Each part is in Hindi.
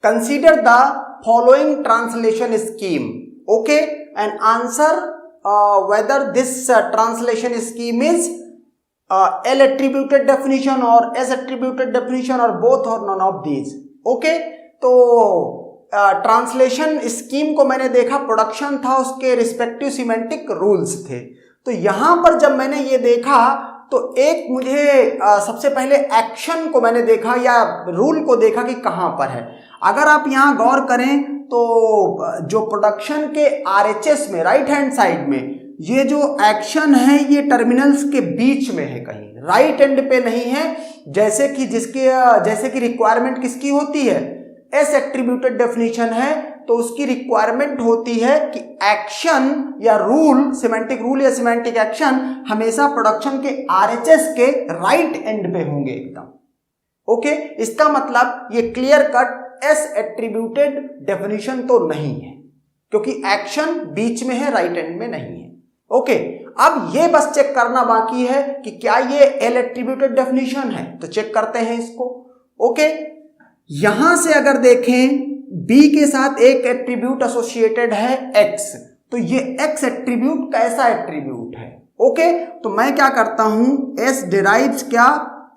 consider the following translation scheme, okay, and answer whether this translation scheme is L attributed definition or S attributed definition or both or none of these, okay। तो ट्रांसलेशन स्कीम को मैंने देखा, प्रोडक्शन था, उसके रिस्पेक्टिव सिमेंटिक रूल्स थे। तो यहां पर जब मैंने ये देखा तो एक मुझे सबसे पहले एक्शन को मैंने देखा या रूल को देखा कि कहां पर है। अगर आप यहां गौर करें तो जो प्रोडक्शन के RHS में राइट हैंड साइड में ये जो एक्शन है ये टर्मिनल्स के बीच में है, कहीं राइट एंड पे नहीं है, जैसे कि रिक्वायरमेंट किसकी होती है, एस एट्रीब्यूटेड डेफिनेशन है तो उसकी रिक्वायरमेंट होती है कि एक्शन या रूल, सिमेंटिक रूल या सिमेंटिक एक्शन हमेशा प्रोडक्शन के RHS के राइट एंड पे होंगे एकदम, ओके। इसका मतलब ये clear cut S attributed definition तो नहीं है, क्योंकि एक्शन बीच में है, राइट एंड में नहीं है, ओके। अब ये बस चेक करना बाकी है कि क्या ये एल एट्रीब्यूटेड डेफिनेशन है, तो चेक करते हैं इसको, ओके। यहां से अगर देखें B के साथ एक एट्रीब्यूट एसोसिएटेड है X, तो ये X एट्रीब्यूट कैसा एट्रीब्यूट है, ओके। तो मैं क्या करता हूं, S डिराइव्स क्या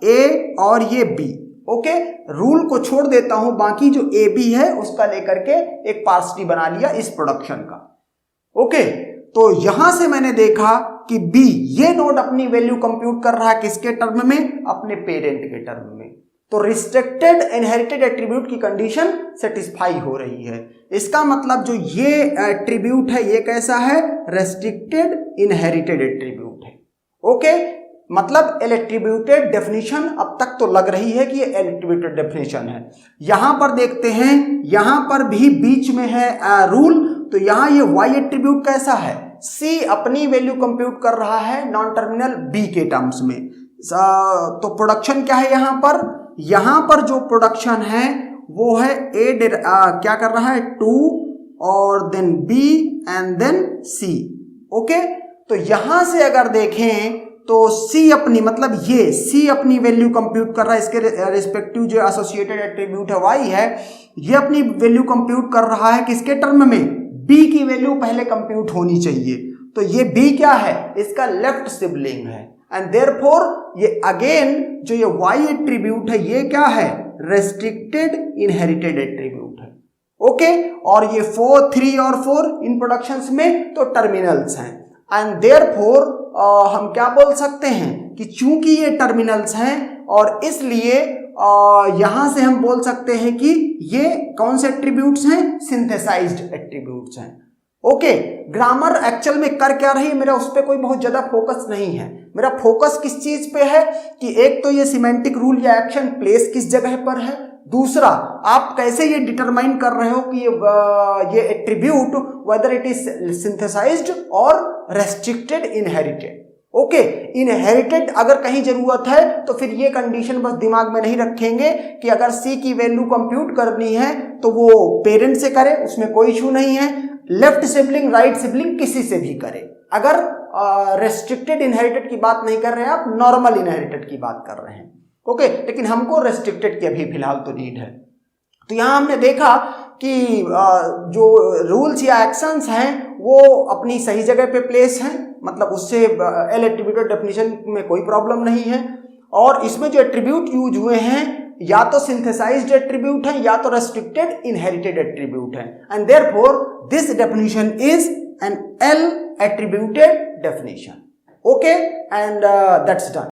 A और ये B, ओके। रूल को छोड़ देता हूं, बाकी जो ए बी है उसका लेकर के एक पार्सिटी बना लिया इस प्रोडक्शन का, ओके। तो यहां से मैंने देखा कि बी ये नोड अपनी वैल्यू कंप्यूट कर रहा है किसके टर्म में, अपने पेरेंट के टर्म में। तो रिस्ट्रिक्टेड इनहेरिटेड एट्रीब्यूट की कंडीशन सेटिस्फाई हो रही है। इसका मतलब जो ये एट्रीब्यूट है ये कैसा है, रेस्ट्रिक्टेड इनहेरिटेड एट्रीब्यूट है, ओके। मतलब एल एट्रीब्यूटेड डेफिनेशन अब तक तो लग रही है कि ये एल एट्रीब्यूटेड डेफिनेशन है। यहां पर देखते हैं, यहां पर भी बीच में है रूल, तो यहां ये वाई एट्रीब्यूट कैसा है, सी अपनी वैल्यू कंप्यूट कर रहा है नॉन टर्मिनल बी के टर्म्स में। तो प्रोडक्शन क्या है यहां पर जो प्रोडक्शन है वो है क्या कर रहा है, 2 और then B and then C, okay. तो यहां से अगर देखें तो सी अपनी, मतलब ये सी अपनी वैल्यू कंप्यूट कर रहा है, इसके रिस्पेक्टिव जो एसोसिएटेड एट्रीब्यूट है वाई है, ये अपनी वैल्यू कंप्यूट कर रहा है किसके टर्म में, बी की वैल्यू पहले कंप्यूट होनी चाहिए। तो ये बी क्या है, इसका लेफ्ट सिबलिंग है, एंड देयरफॉर ये अगेन जो ये वाई एट्रीब्यूट है ये क्या है, रेस्ट्रिक्टेड इनहेरिटेड एट्रीब्यूट है, ओके। और ये 4, 3 और 4 इन प्रोडक्शंस में तो टर्मिनल्स हैं, एंड देयरफॉर हम क्या बोल सकते हैं कि चूंकि ये टर्मिनल्स हैं और इसलिए यहां से हम बोल सकते हैं कि ये कौन से एट्रीब्यूट्स हैं, सिंथेसाइज्ड एट्रीब्यूट्स हैं, ओके। ग्रामर एक्चुअल में कर क्या रही है, मेरा उस पर कोई बहुत ज्यादा फोकस नहीं है। मेरा फोकस किस चीज पे है कि एक तो ये सिमेंटिक रूल या एक्शन प्लेस किस जगह पर है, दूसरा आप कैसे ये डिटरमाइन कर रहे हो कि ये attribute whether it is synthesised और रेस्ट्रिक्टेड इनहेरिटेड, ओके। इनहेरिटेड अगर कहीं जरूरत है तो फिर ये कंडीशन बस दिमाग में नहीं रखेंगे कि अगर सी की वैल्यू कंप्यूट करनी है तो वो पेरेंट से करे, उसमें कोई इशू नहीं है, लेफ्ट सिबलिंग राइट सिबलिंग किसी से भी करे। अगर रेस्ट्रिक्टेड इनहेरिटेड की बात नहीं कर रहे हैं आप, नॉर्मल इनहेरिटेड की बात कर रहे हैं, ओके। लेकिन हमको रेस्ट्रिक्टेड की अभी फिलहाल तो नीड है। तो यहां हमने देखा कि जो रूल्स या एक्शंस हैं वो अपनी सही जगह पे प्लेस हैं, मतलब उससे एल एट्रीब्यूटेड डेफिनेशन में कोई प्रॉब्लम नहीं है। और इसमें जो एट्रीब्यूट यूज हुए हैं या तो सिंथेसाइज्ड एट्रीब्यूट है या तो रेस्ट्रिक्टेड इनहेरिटेड एट्रीब्यूट है, and therefore this definition is an L attributed definition, okay, and that's done.